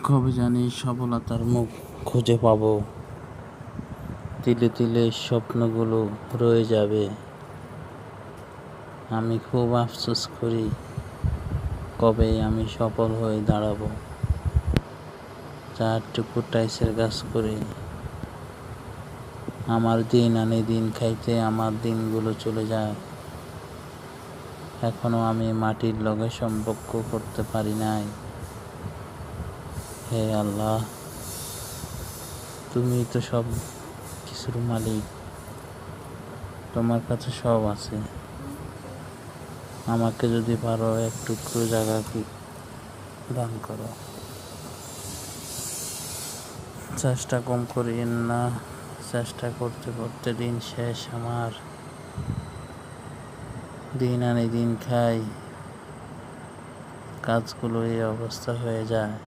কবে জানি সফলতার মুখ খুঁজে পাবো, তিলে তিলে স্বপ্নগুলো রয়ে যাবে। আমি খুব আফসোস করি, কবে আমি সফল হয়ে দাঁড়াবো। 4 টুকু টাইসের কাজ করি, আমার দিন আনি দিন খাইতে আমার দিনগুলো চলে যায়। এখনো আমি মাটির লগে সম্পর্ক করতে পারি নাই। হে আল্লাহ, তুমি তো সব কিছুর মালিক, তোমার কাছে সব আছে। আমাকে যদি পারো এক টুকরো জায়গা কি দান করো। চেষ্টা কম করিয়েন না, চেষ্টা করতে করতে দিন শেষ আমার। দিন আনি দিন খাই, কাজগুলো এই অবস্থা হয়ে যায়।